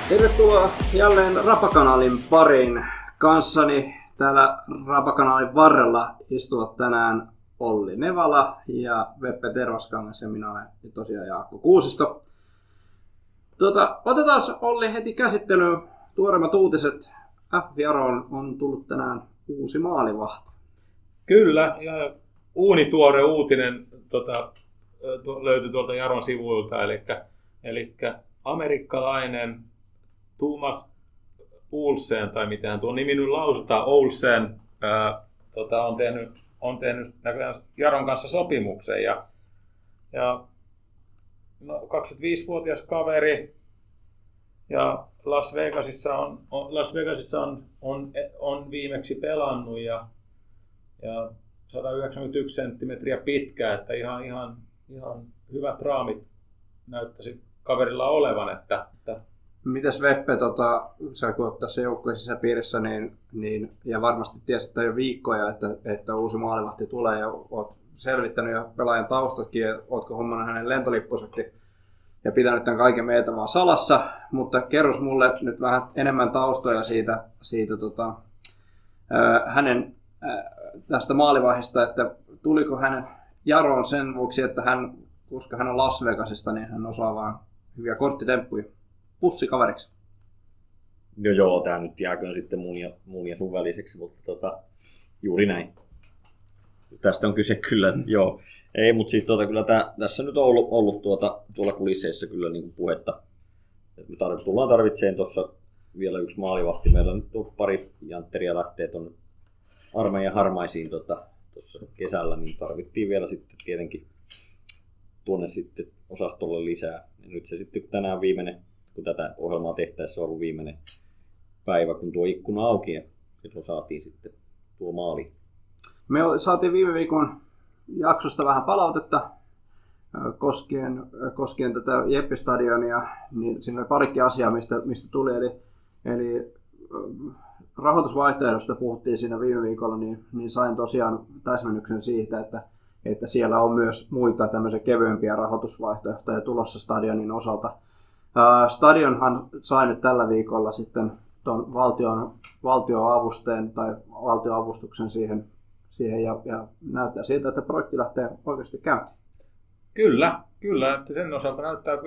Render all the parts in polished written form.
Tervetuloa jälleen Rapakanaalin pariin. Kanssani täällä Rapakanaalin varrella istuvat tänään Olli Nevala ja Veppe Tervaskangas ja minä olen tosiaan Jaakko Kuusisto. Otetaan Olli heti käsittelyyn tuoreimmat uutiset. FF Jaron on tullut tänään uusi maalivahti. Kyllä, ja uunituore uutinen löytyi tuolta Jaron sivuilta, eli amerikkalainen Thomas Olsen, tai miten tuo nimi nyt lausutaan, Olsen, on tehnyt näköjään Jaron kanssa sopimuksen. Ja 25-vuotias kaveri, ja Las Vegasissa on viimeksi pelannut ja 191 senttimetriä pitkä, että ihan hyvät raamit näyttäisi kaverilla olevan. Että Mitäs Veppe, sä kun olet tässä joukkueen sisäpiirissä, niin, ja varmasti tiesit jo viikkoja, että uusi maalivahti tulee ja olet selvittänyt jo pelaajan taustatkin ja oletko hommannut hänen lentolippusakin ja pitänyt tämän kaiken meitä vaan salassa, mutta kerros mulle nyt vähän enemmän taustoja siitä hänen tästä maalivahdista, että tuliko hän Jaroon sen vuoksi, että koska hän on Las Vegasista, niin hän osaa vaan hyviä korttitemppuja pussikaveriksi. Joo, tää nyt jääköön sitten mun ja sun väliseksi, mutta juuri näin. Tästä on kyse kyllä, joo. Ei, mutta siis kyllä tässä nyt on ollut tuolla kulisseissa kyllä niin kuin puhetta. Me tullaan tarvitseen tuossa vielä yksi maalivahti. Meillä nyt on pari jantteria lähtee tuonne armeijan harmaisiin tuossa kesällä, niin tarvittiin vielä sitten tietenkin tuonne sitten osastolle lisää. Ja nyt se sitten tänään kun tätä ohjelmaa tehtäessä on ollut viimeinen päivä, kun tuo ikkuna auki ja silloin saatiin sitten tuo maali. Me saatiin viime viikon jaksosta vähän palautetta koskien tätä Jeppi-stadionia, niin siinä oli parikin asiaa, mistä tuli. Eli rahoitusvaihtoehdosta puhuttiin siinä viime viikolla, niin sain tosiaan täsmennyksen siitä, että siellä on myös muita tämmöisiä kevyempiä rahoitusvaihtoehtoja tulossa stadionin osalta. Stadionhan sai nyt tällä viikolla sitten tuon valtioavusteen tai valtioavustuksen siihen ja näyttää siltä, että projekti lähtee oikeasti käyntiin. Kyllä, että sen osalta näyttää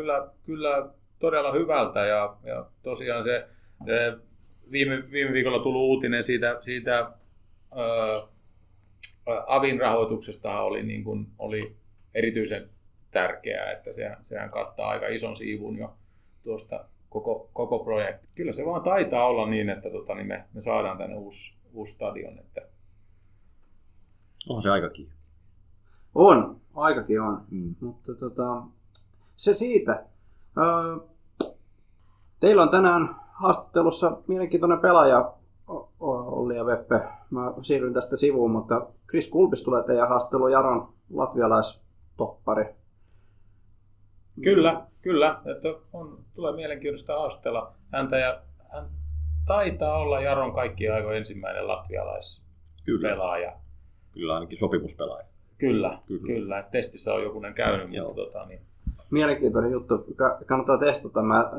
kyllä todella hyvältä ja tosiaan se viime viikolla tullut uutinen siitä avin rahoituksesta oli erityisen tärkeää, että sehän kattaa aika ison siivun jo tuosta koko projekti. Kyllä se vaan taitaa olla niin, että niin me saadaan tänne uusi stadion. Että on se aikakin. Aikakin on. Mutta se siitä. Teillä on tänään haastattelussa mielenkiintoinen pelaaja, Olli ja Veppe. Mä siirryn tästä sivuun, mutta Krists Gulbis tulee teidän haastatteluun, Jaron latvialaistoppari. Kyllä. Että tulee mielenkiintoista haastatella häntä ja hän taitaa olla Jaron kaikkien aikojen ensimmäinen latvialaispelaaja. Kyllä, ainakin sopimuspelaaja. Kyllä. Että testissä on jokunen käynyt, mutta niin. Mielenkiintoinen juttu. Kannattaa testata. Mä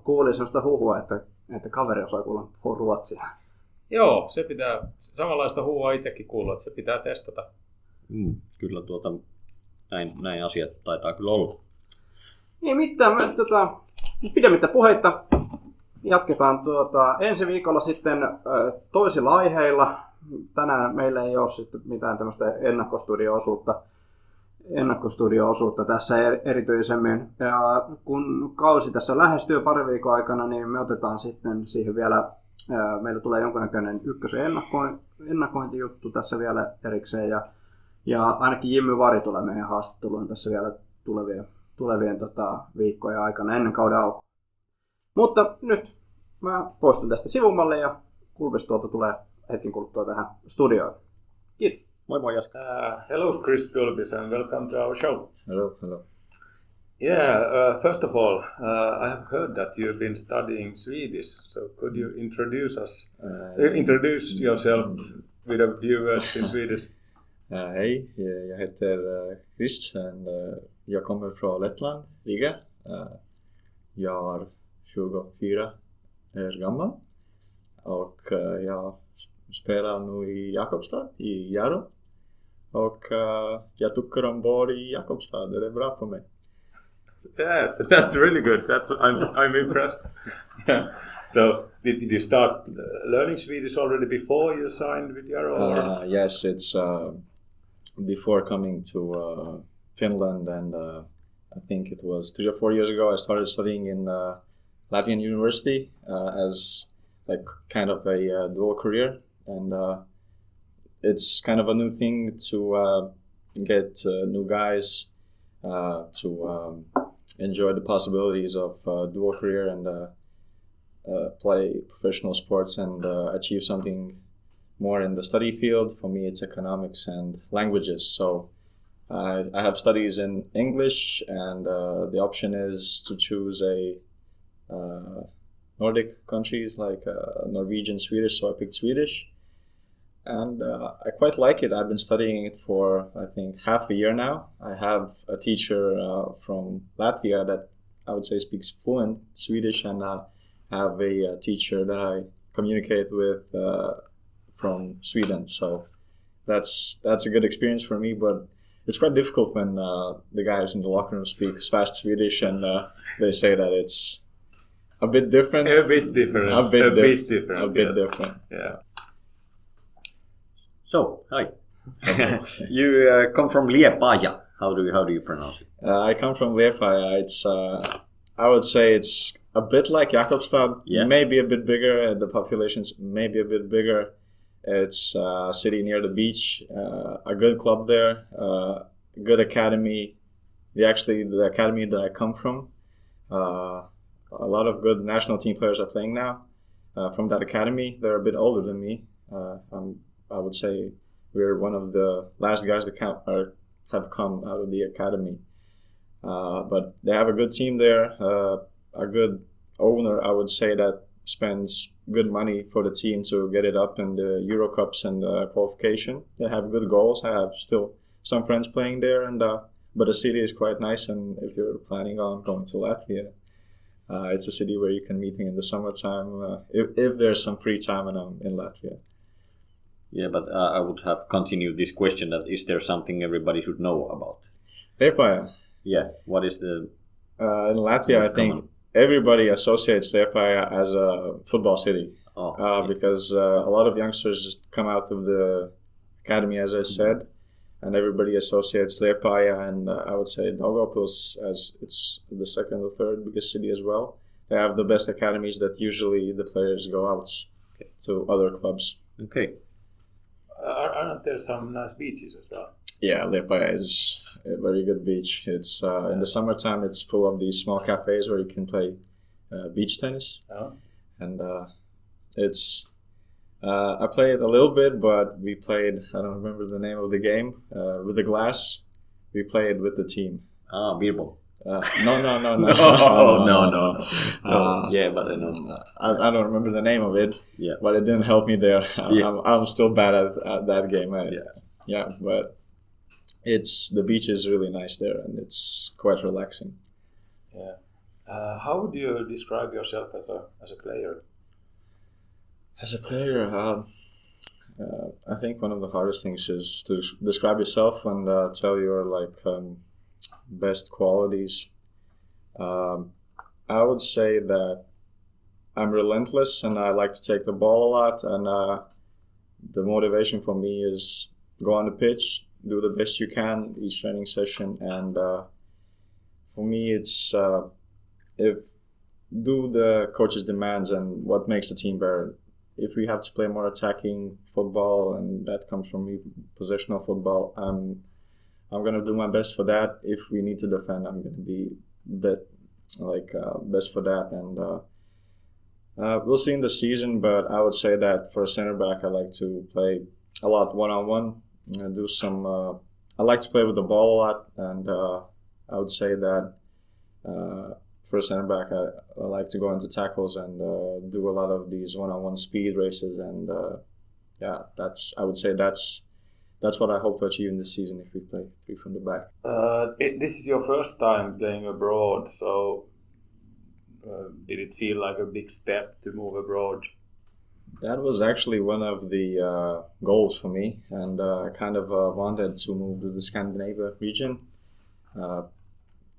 kuulin sellaista huhua, että kaveri osaa kuulla ruotsia. Joo, se pitää. Samanlaista huhua itsekin kuulla, että se pitää testata. Kyllä näin asiat taitaa kyllä olla. Niin mitään. Pidemmittä puheitta. Jatketaan ensi viikolla sitten toisilla aiheilla. Tänään meillä ei ole sitten mitään tämmöistä ennakkostudio-osuutta tässä erityisemmin. Ja kun kausi tässä lähestyy pari viikon aikana, niin me otetaan sitten siihen vielä, meillä tulee jonkinnäköinen ykkösen ennakointijuttu tässä vielä erikseen. Ja ainakin Jimmy Vari tulee meidän haastatteluun tässä vielä tulevien viikkojen aikana ennen kauden alkua. Mutta nyt mä poistun tästä sivumalle ja Gulbis tulee hetken kuluttua tähän studioon. Kiitos. Moi Jaska. Hello Krists Gulbis and welcome to our show. Hello. Yeah, first of all, I have heard that you've been studying Swedish, so could you introduce yourself with a few words in Swedish? Hej, jag heter Krists och jag kommer från Lettland, Riga. Jag har 24 år gammal. Och jag spelar nu i Jakobstad, i Jaron. Och jag tycker om bor i Jakobstad, det är bra för mig. Yeah, that's really good. I'm impressed. Yeah. So did you start learning Swedish already before you signed with Jaro? Yes, it's before coming to Finland, and I think it was 3 or 4 years ago I started studying in Latvian university as like kind of a dual career, and it's kind of a new thing to get new guys to enjoy the possibilities of dual career and play professional sports and achieve something more in the study field. For me, it's economics and languages. So I have studies in English, and the option is to choose a Nordic countries like Norwegian, Swedish. So I picked Swedish, and I quite like it. I've been studying it for, I think, half a year now. I have a teacher from Latvia that I would say speaks fluent Swedish, and I have a teacher that I communicate with from Sweden. So that's a good experience for me, but it's quite difficult when the guys in the locker room speak fast Swedish, and they say that it's a bit different. A bit different. Yeah. So, hi. You come from Liepāja. How do you pronounce it? I come from Liepāja. It's I would say it's a bit like Jakobstad, maybe a bit bigger. The population's maybe a bit bigger. It's a city near the beach. A good club there. Good academy. The academy that I come from. A lot of good national team players are playing now from that academy. They're a bit older than me. I would say we're one of the last guys that have come out of the academy. But they have a good team there, a good owner, I would say, that spends good money for the team to get it up in the Euro Cups and qualification. They have good goals. I have still some friends playing there, and but the city is quite nice. And if you're planning on going to Latvia, it's a city where you can meet me in the summertime if there's some free time and I'm in Latvia. Yeah, but I would have continued this question: that is there something everybody should know about Liepāja? Yeah, what is the in Latvia? I think everybody associates Liepāja as a football city because a lot of youngsters just come out of the academy, as I said, and everybody associates Liepāja and I would say Daugavpils as it's the second or third biggest city as well. They have the best academies that usually the players go out to other clubs. Okay. Aren't there some nice beaches as well? Yeah, Liepāja is a very good beach. It's in the summertime. It's full of these small cafes where you can play beach tennis, and it's. I played a little bit, but we played. I don't remember the name of the game. With the glass, we played with the team. Beer ball. No. No. Yeah, but I know. I don't remember the name of it. Yeah, but it didn't help me there. I'm still bad at that game. But the beach is really nice there, and it's quite relaxing. Yeah. How would you describe yourself as a player? As a player, I think one of the hardest things is to describe yourself and tell your best qualities. I would say that I'm relentless and I like to take the ball a lot, and the motivation for me is go on the pitch, do the best you can each training session, and for me it's do the coach's demands and what makes the team better. If we have to play more attacking football, and that comes from me, possessional football, I'm going to do my best for that. If we need to defend, I'm going to be best for that. And we'll see in the season, but I would say that for a center back, I like to play a lot one-on-one. I like to play with the ball a lot, and I would say that for a center back, I like to go into tackles and do a lot of these one-on-one speed races, and I would say that's what I hope to achieve in this season if we play three from the back. This is your first time playing abroad, so did it feel like a big step to move abroad? That was actually one of the goals for me, and I kind of wanted to move to the Scandinavia region.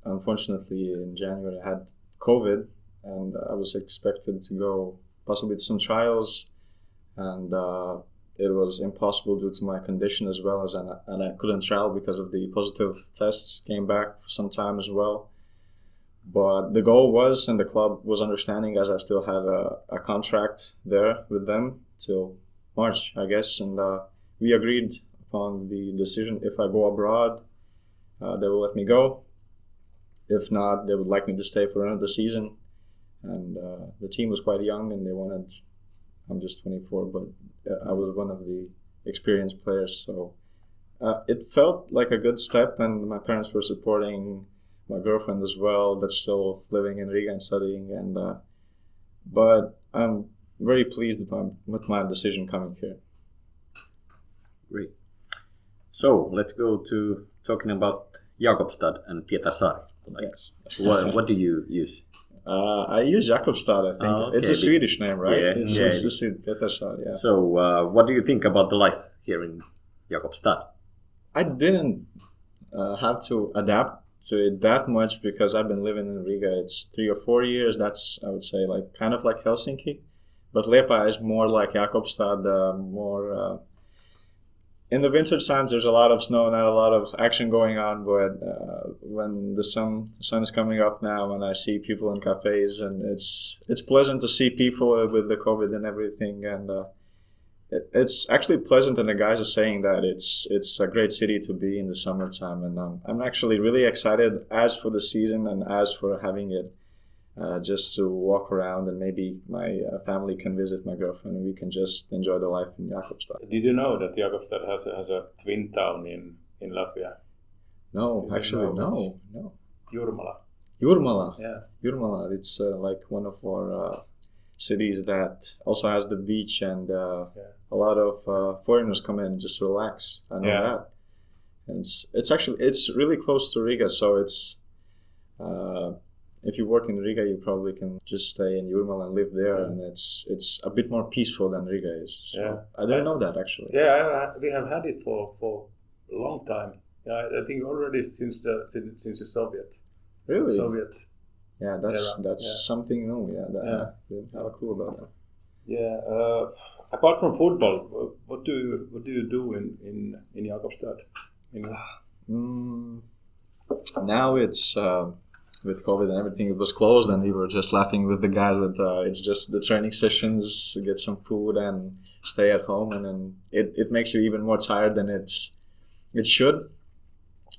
Unfortunately, in January I had COVID, and I was expected to go possibly to some trials, and it was impossible due to my condition as well, and I couldn't travel because of the positive tests. Came back for some time as well. But the goal was, and the club was understanding, as I still had a contract there with them till March, I guess. And we agreed upon the decision. If I go abroad, they will let me go. If not, they would like me to stay for another season. And the team was quite young, and they wanted, I'm just 24, but I was one of the experienced players. So it felt like a good step, and my parents were supporting my girlfriend as well, that's still living in Riga and studying, and but I'm very pleased with my decision coming here. Great. So let's go to talking about Jakobstad and Pietarsaari. Yes. What do you use? I use Jakobstad, I think. Okay. It's a Swedish name, right? Yeah, It's the Swedish Pietarsaari, yeah. So what do you think about the life here in Jakobstad? I didn't have to adapt to it that much because I've been living in Riga. It's 3 or 4 years. That's, I would say, like kind of like Helsinki. But Liepaja is more like Jakobstad, more... in the winter times, there's a lot of snow, not a lot of action going on. But when the sun is coming up now, and I see people in cafes, and it's pleasant to see people with the COVID and everything. And it's actually pleasant, and the guys are saying that it's a great city to be in the summertime, and I'm actually really excited as for the season and as for having it just to walk around, and maybe my family can visit my girlfriend and we can just enjoy the life in Jakobstad. Did you know that Jakobstad has a twin town in Latvia? No, actually, no. Jurmala. Yeah, Jurmala. It's like one of our cities that also has the beach, and a lot of foreigners come in just to relax. I know that. And it's really close to Riga, so it's if you work in Riga, you probably can just stay in Jurmala and live there, and it's a bit more peaceful than Riga is. So I didn't know that actually. Yeah, we have had it for a long time. Yeah, I think already since the Soviet. Really? Soviet. Yeah, that's something new. Yeah, I didn't have a clue about that. Yeah. Apart from football, what do you do in Jakobstad? Now it's with COVID and everything, it was closed, and we were just laughing with the guys that it's just the training sessions, get some food and stay at home, and then it makes you even more tired than it should,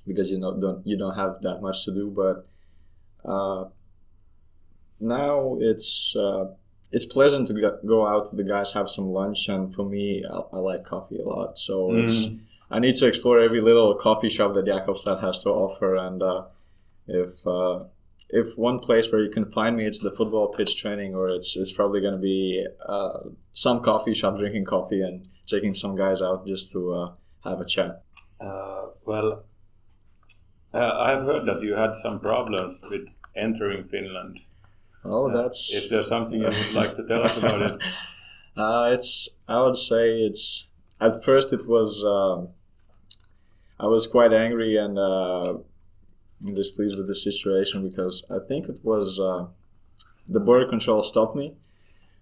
because you don't have that much to do. But now it's pleasant to go out with the guys, have some lunch, and for me, I like coffee a lot. So I need to explore every little coffee shop that Jakobstad has to offer, and if one place where you can find me, it's the football pitch training, or it's probably going to be some coffee shop, drinking coffee and taking some guys out just to have a chat. I've heard that you had some problems with entering Finland. Oh, Is there something you would like to tell us about it? I would say at first it was, I was quite angry and displeased with the situation, because I think it was the border control stopped me,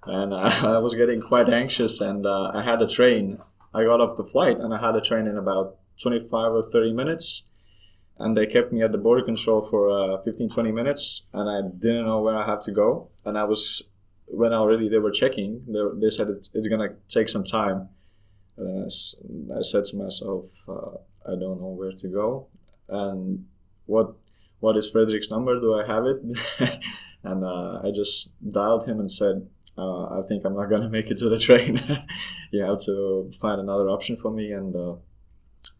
and I was getting quite anxious, and I had a train. I got off the flight and I had a train in about 25 or 30 minutes, and they kept me at the border control for 15-20 minutes, and I didn't know where I had to go. And when already they were checking, they said it's gonna take some time, and I said to myself, I don't know where to go, and what is Frederick's number? Do I have it? And I just dialed him and said, I think I'm not going to make it to the train. You have to find another option for me. And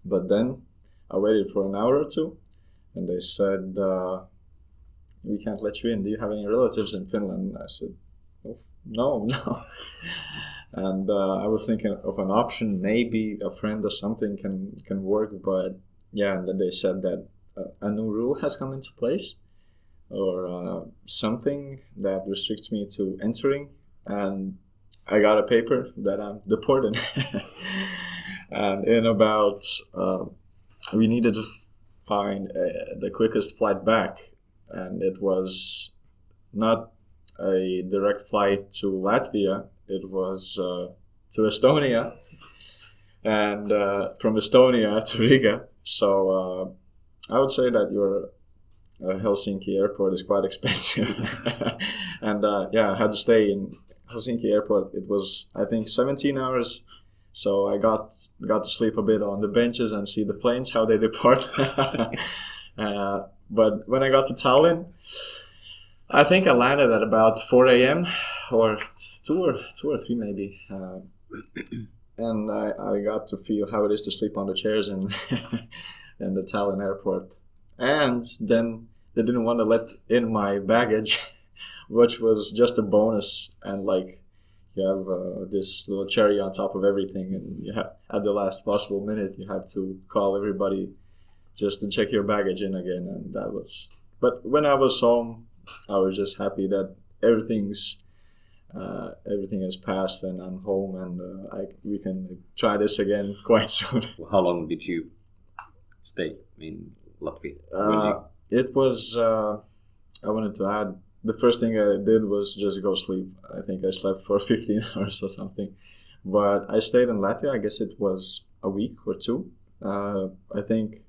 but then I waited for an hour or two, and they said, we can't let you in. Do you have any relatives in Finland? I said, no. And I was thinking of an option, maybe a friend or something can work, but and then they said that a new rule has come into place, or something that restricts me to entering, and I got a paper that I'm deported. And in about we needed to find the quickest flight back, and it was not a direct flight to Latvia. It was to Estonia, and from Estonia to Riga. So I would say that your Helsinki airport is quite expensive. And I had to stay in Helsinki airport. It was, I think, 17 hours. So I got to sleep a bit on the benches and see the planes, how they depart. But when I got to Tallinn, I think I landed at about 4 a.m. or 2 or 3 maybe. And I got to feel how it is to sleep on the chairs in the Tallinn airport. And then they didn't want to let in my baggage, which was just a bonus. And like, you have this little cherry on top of everything, and you have, at the last possible minute, you have to call everybody just to check your baggage in again. And that was. But when I was home, I was just happy that everything has passed, and I'm home, and we can try this again quite soon. How long did you stay in Latvia? It was. I wanted to add. The first thing I did was just go sleep. I think I slept for 15 hours or something. But I stayed in Latvia, I guess it was a week or 2. I think,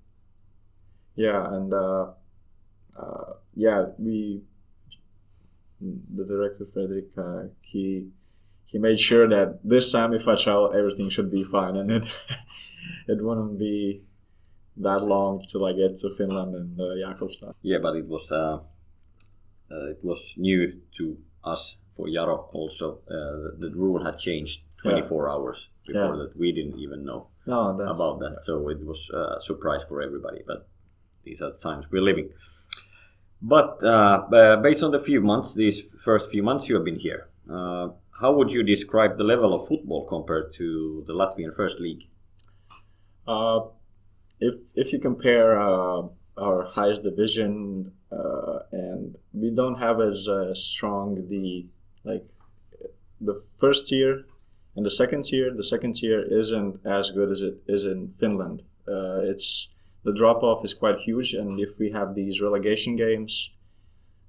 the director, Frederick, he made sure that this time if I travel, everything should be fine. And it wouldn't be that long till I get to Finland and Jakobstad. Yeah, but it was new to us for Jaro also. The rule had changed 24 hours before that. We didn't even know about that. So it was a surprise for everybody. But these are the times we're living. But based on these first few months you have been here, how would you describe the level of football compared to the Latvian First League? If you compare our highest division, and we don't have as strong the first tier and the second tier. The second tier isn't as good as it is in Finland. The drop off is quite huge, and if we have these relegation games,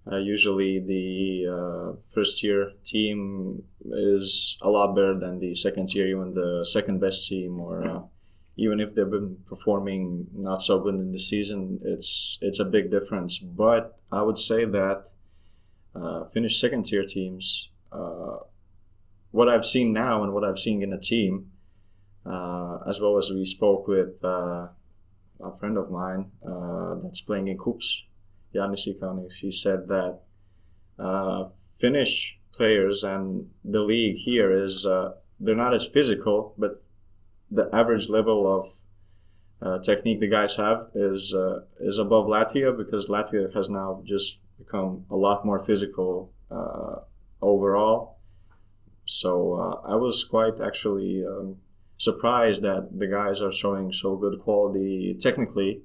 usually the first tier team is a lot better than the second tier, even the second best team, or even if they've been performing not so good in the season, it's a big difference. But I would say that Finnish second tier teams, what I've seen now and what I've seen in a team, as well as we spoke with a friend of mine that's playing in KuPS, Janni Sikanis, he said that Finnish players and the league here is they're not as physical, but the average level of technique the guys have is above Latvia, because Latvia has now just become a lot more physical overall. So I was quite actually surprised that the guys are showing so good quality technically,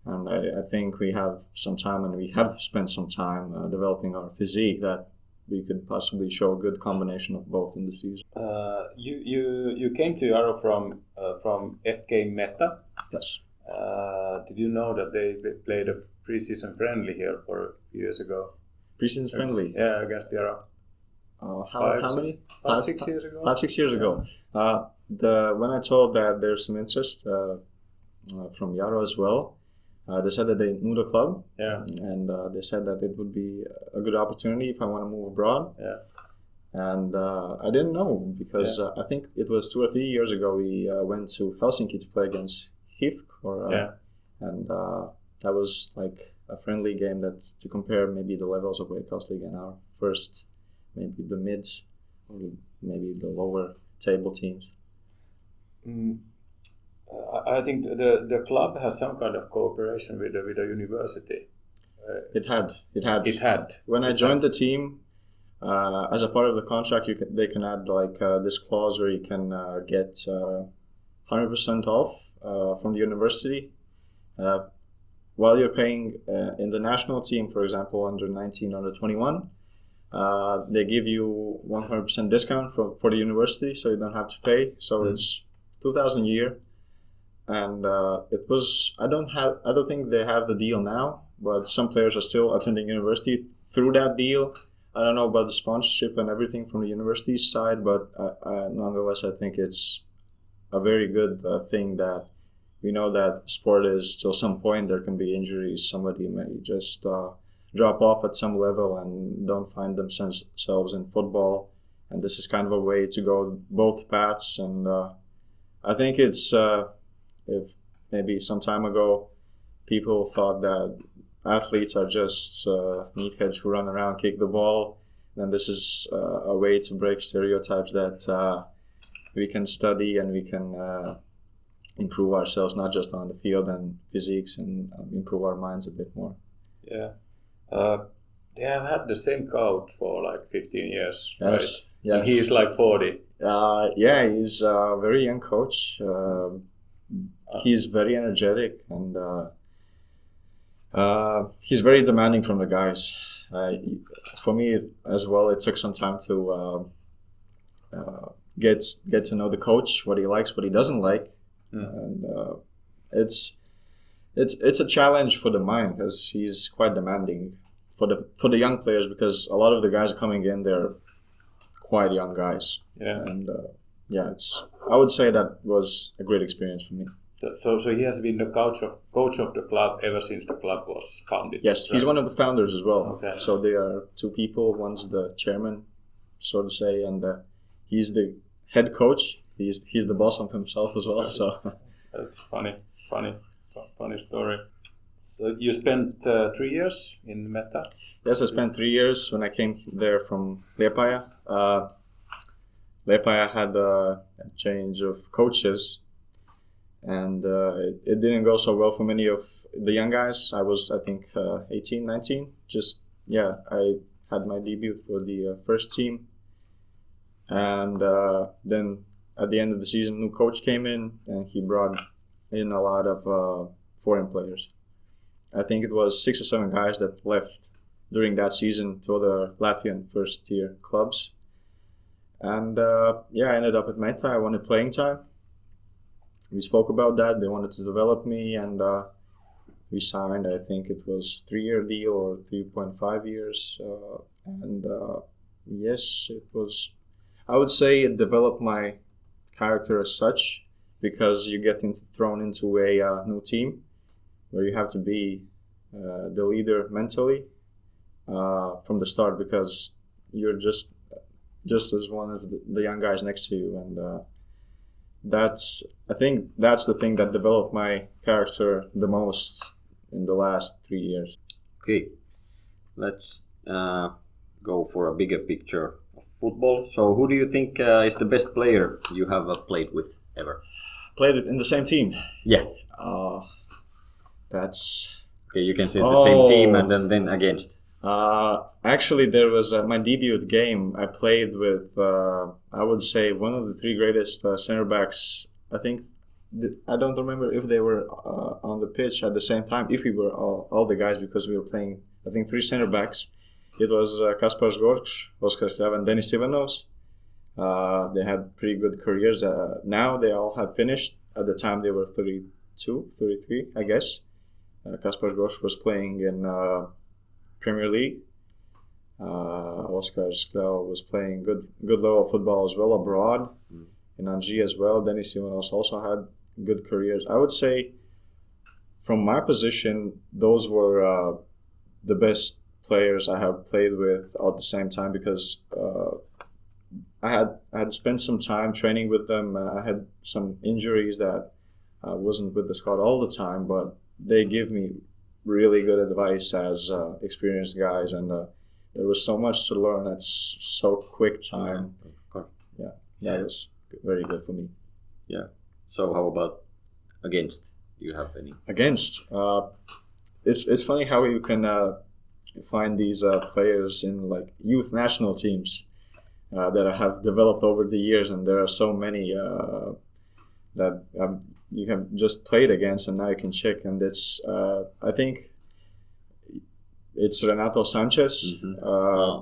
and I think we have some time, and we have spent some time developing our physique that we could possibly show a good combination of both in the season. You came to Jaro from FK Meta. Yes. Did you know that they played a pre-season friendly here for a few years ago? Pre-season friendly? Yeah, against Jaro. How many? 5-6 years ago? 5-6 years ago. When I told that there's some interest from Jaro as well, they said that they knew the club, and they said that it would be a good opportunity if I want to move abroad. Yeah. And I didn't know, because I think it was 2 or 3 years ago we went to Helsinki to play against HIFK, and that was like a friendly game that's to compare maybe the levels of Veikkausliiga and our first, maybe the mid or maybe the lower table teams. I think the club has some kind of cooperation with the university. It had. When I joined the team, as a part of the contract, they can add like this clause where you can get 100% off from the university while you're playing in the national team, for example, under 19, under 21, they give you 100% discount for the university, so you don't have to pay. So it's 2,000 a year, and it was. I don't think they have the deal now, but some players are still attending university through that deal. I don't know about the sponsorship and everything from the university side, but nonetheless, I think it's a very good thing that we know that sport is, till some point there can be injuries. Somebody may just drop off at some level and don't find themselves in football. And this is kind of a way to go both paths. And I think it's, if maybe some time ago, people thought that athletes are just meatheads who run around, kick the ball, then this is a way to break stereotypes that we can study and we can improve ourselves, not just on the field and physiques, and improve our minds a bit more. Yeah. They have had the same coach for like 15 years, Yes, right? yes. And he's like 40. Yeah, he's a very young coach. He's very energetic, and he's very demanding from the guys. For me as well, it took some time to get to know the coach, what he likes, what he doesn't like, and it's a challenge for the mind, because he's quite demanding for the young players, because a lot of the guys coming in, they're quite young guys. Yeah. And I would say that was a great experience for me. So he has been the coach of the club ever since the club was founded. Yes, he's one of the founders as well. Okay. So they are two people. One's the chairman, so to say, and he's the head coach. He's the boss of himself as well. So That's funny story. So you spent 3 years in Meta? yes, I spent 3 years when I came there from Liepāja. Liepāja had a change of coaches, and it didn't go so well for many of the young guys. I was, I think, 18, 19. I had my debut for the first team. And then at the end of the season, new coach came in, and he brought in a lot of foreign players. I think it was 6 or 7 guys that left during that season to the Latvian first tier clubs. And I ended up at Meta. I wanted playing time. We spoke about that. They wanted to develop me, and we signed, I think it was 3-year deal or 3.5 years. Yes, it was, I would say it developed my character as such, because you get thrown into a new team where you have to be the leader mentally from the start, because you're just as one of the young guys next to you. And I think that's the thing that developed my character the most in the last 3 years. Okay, let's go for a bigger picture of football. So who do you think is the best player you have played with ever? Played it in the same team. Yeah. That's... Okay, you can say the same team and then against. Actually, there was my debut game. I played with, I would say, one of the 3 greatest center backs. I think, I don't remember if they were on the pitch at the same time, if we were all the guys, because we were playing, I think, 3 center backs. It was Kaspars Gorkš, Oskar Šļava, and Denis Ivanovs. They had pretty good careers. Now they all have finished. At the time, they were 32, 33, I guess. Kaspars Gorkš was playing in Premier League. Oskar Šļava was playing good level football as well abroad, in Anji as well. Denis Ivanovs also had good careers. I would say, from my position, those were the best players I have played with at the same time, because I had spent some time training with them. I had some injuries that I wasn't with the squad all the time, but they give me really good advice as experienced guys, and there was so much to learn at so quick time. Yeah, that was very good for me. Yeah. So how about against? Do you have any? Against, it's funny how you can find these players in like youth national teams that have developed over the years, and there are so many that you have just played against, and now you can check, and it's I think it's Renato Sanchez,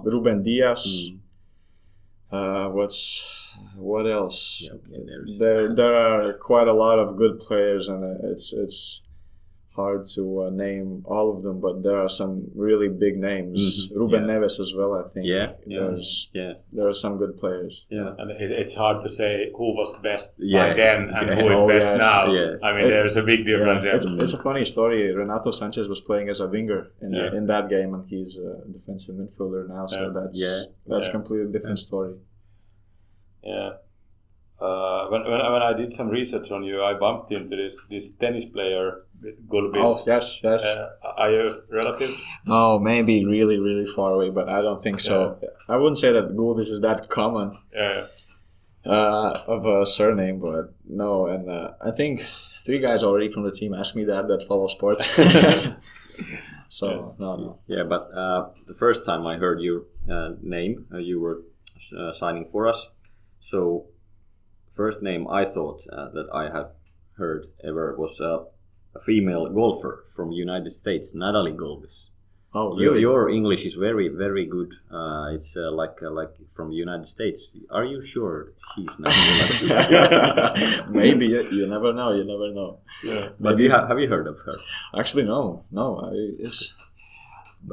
Ruben Diaz. What else? Yeah, okay, there are quite a lot of good players, and it's hard to name all of them, but there are some really big names. Ruben Neves as well, I think. There are some good players. Yeah, and it's hard to say who was best by then and who is best now. Yeah. I mean, there's a big difference. It's a funny story. Renato Sanchez was playing as a winger in that game, and he's a defensive midfielder now. So that's a completely different story. Yeah. When I did some research on you, I bumped into this tennis player, Gulbis. Oh, yes. Are you relative? No, maybe really, really far away, but I don't think so. I wouldn't say that Gulbis is that common of a surname, but no. And I think 3 guys already from the team asked me that follow sports. So, no. Yeah, but the first time I heard your name, you were signing for us. So, first name I thought that I had heard ever was a female golfer from United States, Natalie Gulbis. Oh, really? Your English is very, very good. It's like from United States. Are you sure she's not? Maybe. You never know. Yeah. But have you heard of her? Actually, no.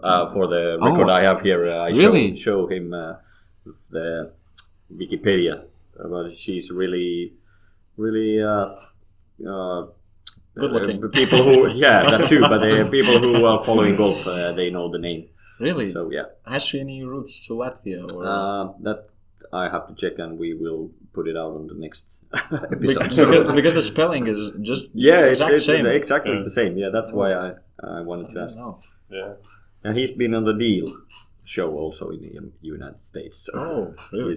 For the record I have here, I really? show him the Wikipedia. But she's really good looking. People who, that too. But the people who are following golf, they know the name. Really? So yeah. Has she any roots to Latvia? Or? That I have to check, and we will put it out on the next episode. because the spelling is just it's same. Exactly the same. Yeah, that's why I wanted to ask. Yeah. And he's been on the Deal show also in the United States. So oh, really?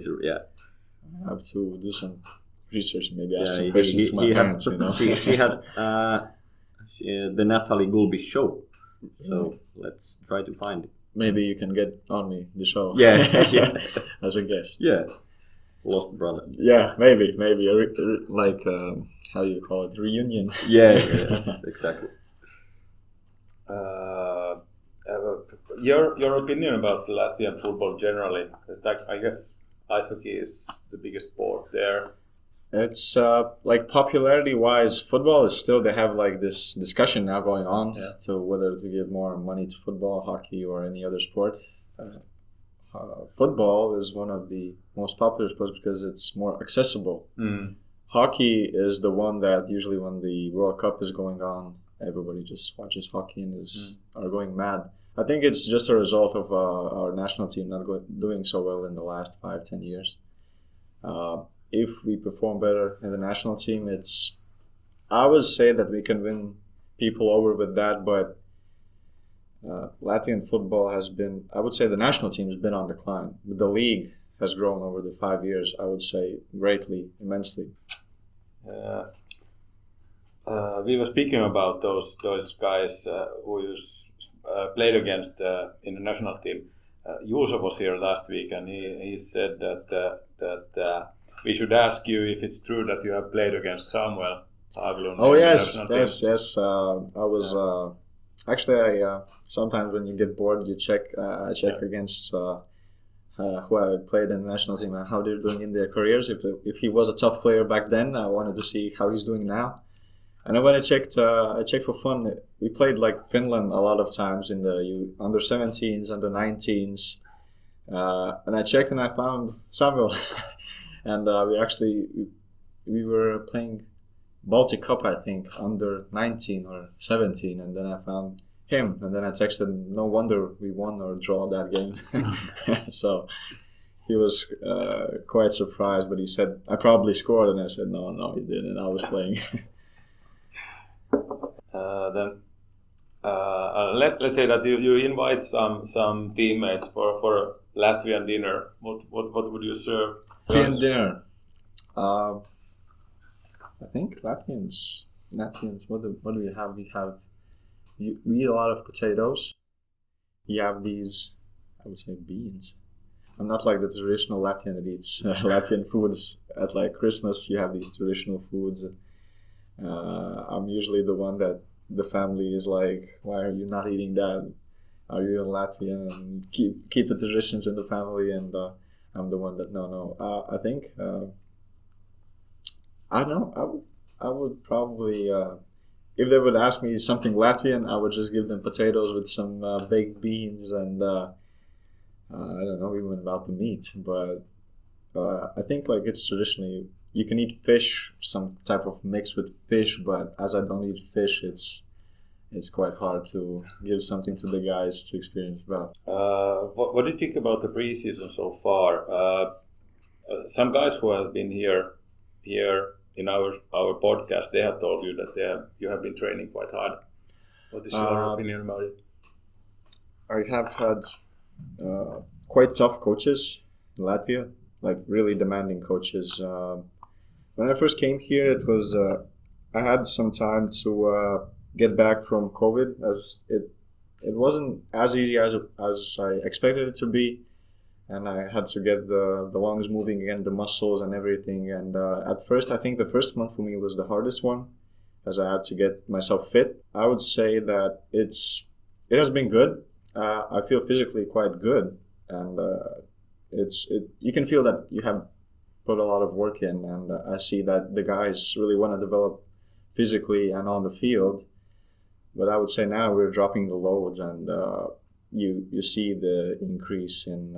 I have to do some research, maybe ask some questions to my parents. She had the Natalie Gulbis show, so let's try to find it. Maybe you can get on me the show. Yeah. As a guest. Yeah, lost brother. Yeah, maybe like how you call it, reunion. Yeah, exactly. Your opinion about Latvian football generally? I guess ice hockey is the biggest sport there. It's like popularity-wise, football is still, they have like this discussion now going on to whether to give more money to football, hockey, or any other sport. Football is one of the most popular sports because it's more accessible. Hockey is the one that usually when the World Cup is going on, everybody just watches hockey and are going mad. I think it's just a result of our national team not doing so well in the last 5-10 years. If we perform better in the national team, I would say that we can win people over with that, but Latvian football has been, I would say the national team has been on decline. But the league has grown over the 5 years, I would say, greatly, immensely. We were speaking about those guys who you played against in the national team. Juuso was here last week, and he said that we should ask you if it's true that you have played against Samuel Haglund. Oh yes. I was actually. Sometimes when you get bored, you check. I check against who I played in the national team and how they're doing in their careers. If he was a tough player back then, I wanted to see how he's doing now. And then when I checked for fun. We played like Finland a lot of times in the under 17s, under 19s, and I checked and I found Samuel. And we were playing Baltic Cup, I think, under 19 or 17, and then I found him, and then I texted, no wonder we won or draw that game. So he was quite surprised, but he said, I probably scored, and I said, no, you didn't, I was playing. Let's say that you invite some teammates for a Latvian dinner. What would you serve? Latvian dinner. I think Latvians. What do we have? We eat a lot of potatoes. You have these, I would say, beans. I'm not like the traditional Latvian that eats Latvian foods. At like Christmas, you have these traditional foods. I'm usually the one that the family is like, why are you not eating that? Are you in Latvia? And keep the traditions in the family. And I'm the one that no. I think I don't know. I would probably if they would ask me something Latvian, I would just give them potatoes with some baked beans and I don't know even about the meat. But I think like it's traditionally you can eat fish, some type of mix with fish. But as I don't eat fish, it's quite hard to give something to the guys to experience about. What do you think about the preseason so far? Some guys who have been here in our podcast, they have told you that you have been training quite hard. What is your opinion about it? I have had quite tough coaches in Latvia, like really demanding coaches. When I first came here, it was I had some time to get back from COVID, as it wasn't as easy as I expected it to be. And I had to get the lungs moving again, the muscles and everything. And at first, I think the first month for me was the hardest one, as I had to get myself fit. I would say that it has been good. I feel physically quite good, and you can feel that you have put a lot of work in. And I see that the guys really want to develop physically and on the field. But I would say now we're dropping the loads, and you see the increase in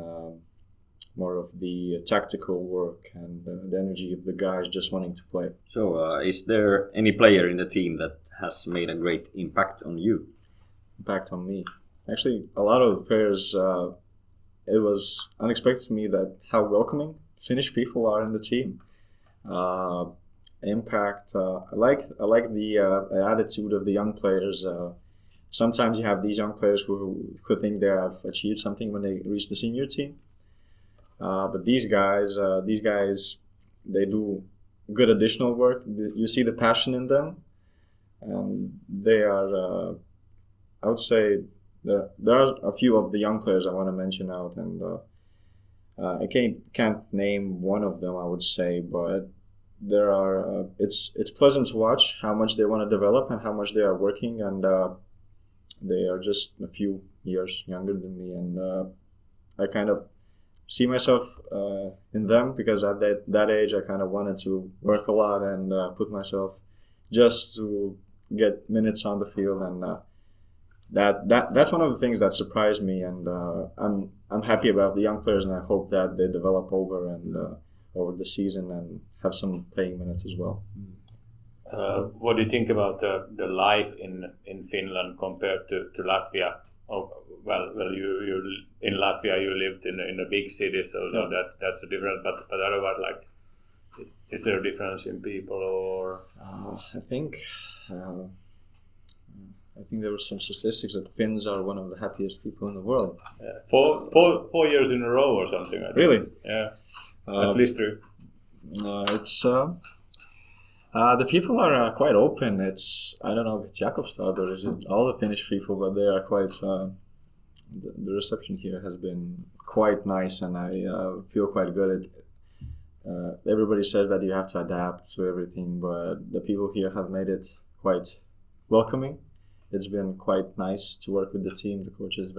more of the tactical work and the energy of the guys just wanting to play. So is there any player in the team that has made a great impact on you? Impact on me? Actually, a lot of the players, it was unexpected to me that how welcoming Finnish people are in the team. Impact. I like the attitude of the young players. Sometimes you have these young players who think they have achieved something when they reach the senior team. But these guys, they do good additional work. You see the passion in them, and they are. I would say there are a few of the young players I want to mention out, and I can't name one of them. I would say, but there are. It's pleasant to watch how much they want to develop and how much they are working, and they are just a few years younger than me, and I kind of see myself in them, because at that age I kind of wanted to work a lot and put myself just to get minutes on the field, and that's one of the things that surprised me, and I'm happy about the young players, and I hope that they develop over the season and have some playing minutes as well. What do you think about the life in Finland compared to Latvia? Oh, well, you in Latvia you lived in a big city, so yeah. That's a different. But otherwise, like, is there a difference in people, or? I think there were some statistics that Finns are one of the happiest people in the world. Yeah. 4 years in a row or something. I think. Really? Yeah. At least 3. It's the people are quite open. I don't know if it's Jakobstad or is it all the Finnish people, but they are quite. The reception here has been quite nice, and I feel quite good. Everybody says that you have to adapt to everything, but the people here have made it quite welcoming. It's been quite nice to work with the team, the coaches,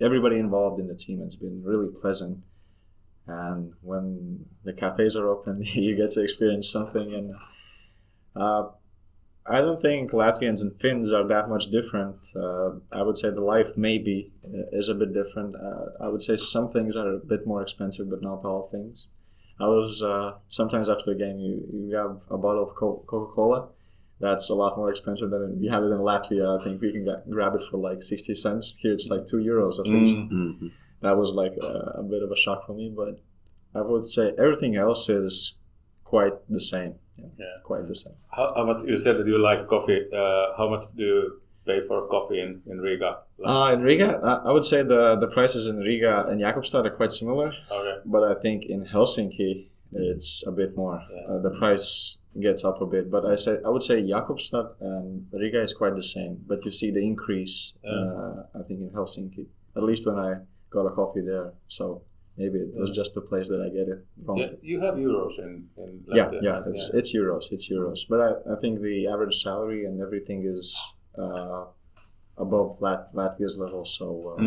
everybody involved in the team. It's been really pleasant. And when the cafes are open, you get to experience something. And I don't think Latvians and Finns are that much different. I would say the life maybe is a bit different. I would say some things are a bit more expensive, but not all things. I was sometimes after the game, you grab a bottle of Coca-Cola. That's a lot more expensive than you have it in Latvia. I think we can grab it for like 60 cents. Here it's like €2 at least. Mm-hmm. That was like a bit of a shock for me, but I would say everything else is quite the same. Yeah. Quite the same. How much, you said that you like coffee. How much do you pay for coffee in Riga? In Riga, I would say the prices in Riga and Jakobstad are quite similar. Okay. But I think in Helsinki it's a bit more. Yeah. The price gets up a bit, but I would say Jakobstad and Riga is quite the same. But you see the increase, I think, in Helsinki. At least when I got a coffee there. So Maybe it was just the place that I get it wrong. Yeah, you have euros in Yeah, Latvia, yeah, right? it's euros. But I think the average salary and everything is above Latvia's level. So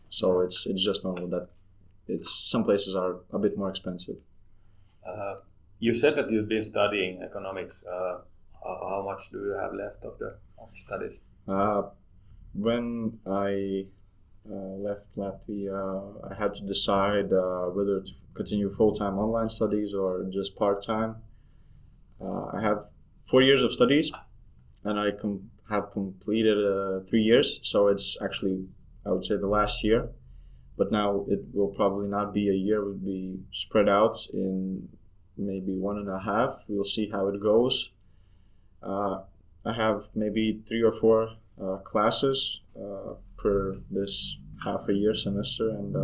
so it's just normal that some places are a bit more expensive. You said that you've been studying economics. How much do you have left of studies? When I left Latvia, I had to decide whether to continue full-time online studies or just part-time. I have 4 years of studies, and I have completed 3 years, so it's actually, I would say, the last year. But now it will probably not be a year, it will be spread out in maybe 1.5. We'll see how it goes. I have maybe 3 or 4 classes per this half a year semester, and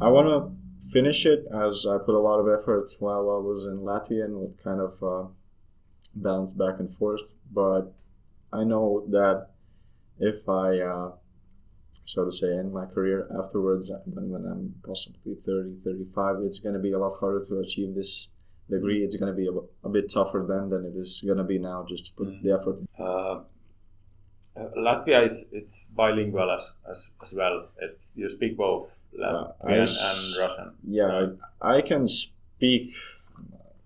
I want to finish it as I put a lot of effort while I was in Latvia and would kind of bounce back and forth. But I know that if I so to say end my career afterwards, when I'm possibly 30, 35, it's going to be a lot harder to achieve this degree. It's going to be a bit tougher then than it is going to be now, just to put the effort in. Latvia it's bilingual as well. You speak both Latvian and Russian. Yeah, I can speak.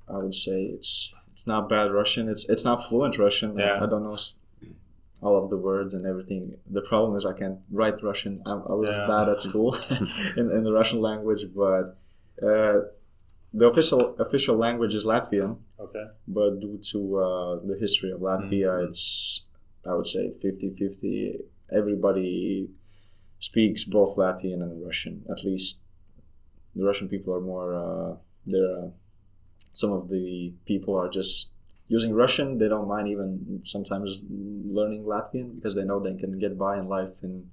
I would say it's not bad Russian. It's not fluent Russian. Yeah. I don't know all of the words and everything. The problem is I can't write Russian. I was bad at school in the Russian language, but the official language is Latvian. Okay. But due to the history of Latvia, it's, I would say, 50-50. Everybody speaks both Latvian and Russian. At least the Russian people are more, some of the people are just using Russian. They don't mind even sometimes learning Latvian because they know they can get by in life in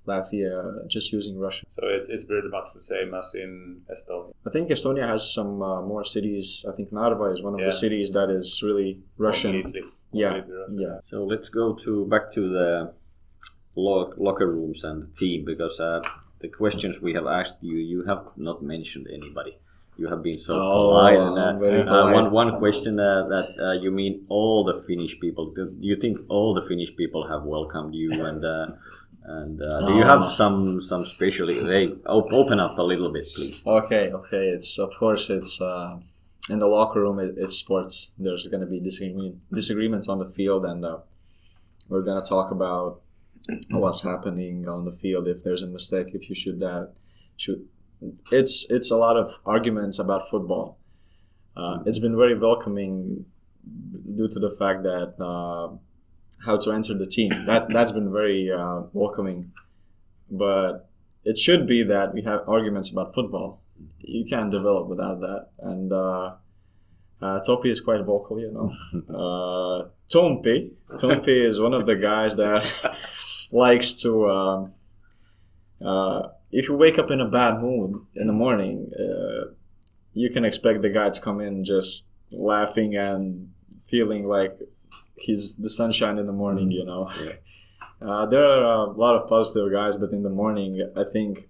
Latvia just using Russian. So it's pretty much the same as in Estonia. I think Estonia has some more cities. I think Narva is one of the cities that is really Russian. Completely Russian. Yeah. So let's go back to the locker rooms and the team, because the questions we have asked you have not mentioned anybody. You have been so polite. And, very polite. One question that you mean all the Finnish people. Do you think all the Finnish people have welcomed you and do you have some special? Hey, open up a little bit, please. Okay. It's of course it's in the locker room. It's sports. There's going to be disagreements on the field, and we're going to talk about what's happening on the field. If there's a mistake, if you should shoot. It's a lot of arguments about football. It's been very welcoming due to the fact that how to enter the team. That's been very welcoming. But it should be that we have arguments about football. You can't develop without that. And Topi is quite vocal, you know. Tompi is one of the guys that likes to. If you wake up in a bad mood in the morning, you can expect the guy to come in just laughing and feeling like he's the sunshine in the morning, you know. Yeah. There are a lot of positive guys, but in the morning, I think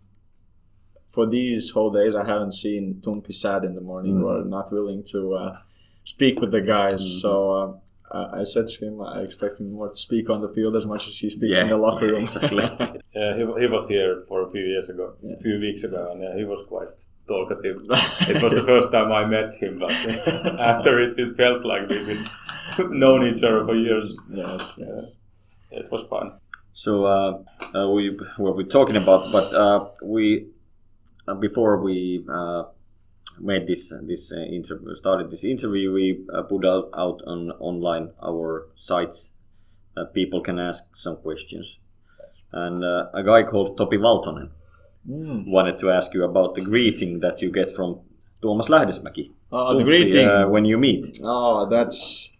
for these whole days, I haven't seen Tumpi sad in the morning or not willing to speak with the guys. So I said to him, I expect him more to speak on the field as much as he speaks in the locker room. Exactly. He was here for a few weeks ago, and he was quite talkative. It was the first time I met him, but after it felt like we've been known each other for years. Yes. It was fun. So we were talking about, but we before we made this interview, started this interview, we put out on online our sites that people can ask some questions. And a guy called Topi Valtonen wanted to ask you about the greeting that you get from Tuomas Lähdesmäki. Oh, the greeting when you meet. Oh, that's.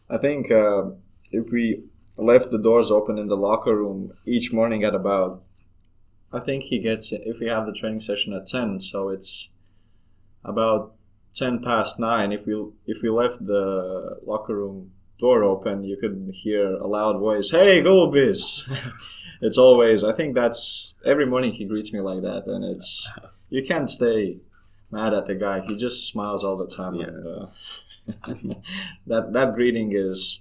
I think if we left the doors open in the locker room each morning at about, I think he gets, if we have the training session at 10, so it's about 10 past 9. If we left the locker room door open, you could hear a loud voice, "Hey, Gulbis!" It's always, I think that's, every morning he greets me like that, and it's, you can't stay mad at the guy. He just smiles all the time. Yeah. And that greeting is,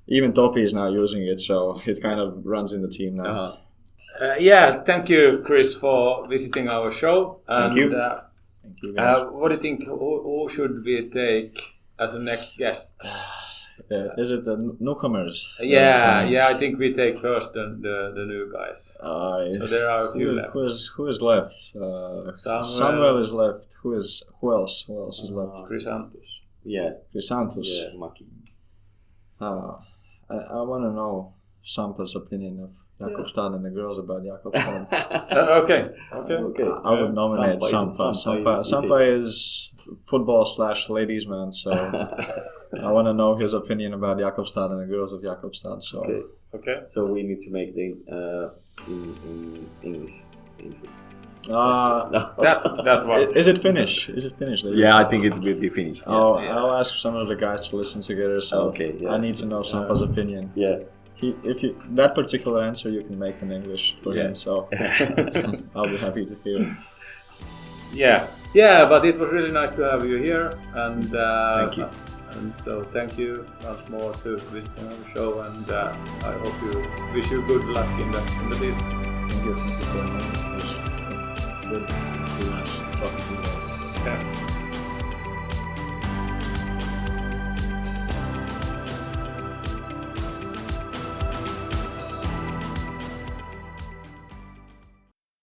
even Topi is now using it, so it kind of runs in the team now. Thank you, Chris, for visiting our show. Thank you. Thank you guys. What do you think? Who should we take as a next guest? Is it the newcomers? I think we take first the new guys. So there are a few left. Who is left? Samuel is left. Who else? Who else is left? Chrysanthus. Yeah. Chrysanthus. Yeah, Maki. I want to know Sampa's opinion of Jakobstad and the girls about Jakobstad. Okay. I would nominate Sampa. Sampa is football/ladies man, so I want to know his opinion about Jakobstad and the girls of Jakobstad. So Okay. So we need to make the in English. That one. Is it Finnish? Is it Finnish? Yeah, I think it will be Finnish. I'll ask some of the guys to listen together. So I need to know Sampa's opinion. Yeah. That particular answer you can make in English for him, so I'll be happy to hear. Yeah, but it was really nice to have you here, and thank you. And so thank you once more to visiting our show, and I hope you wish you good luck in the season. Thank you for having me. It was good experience talking to you guys. Yeah.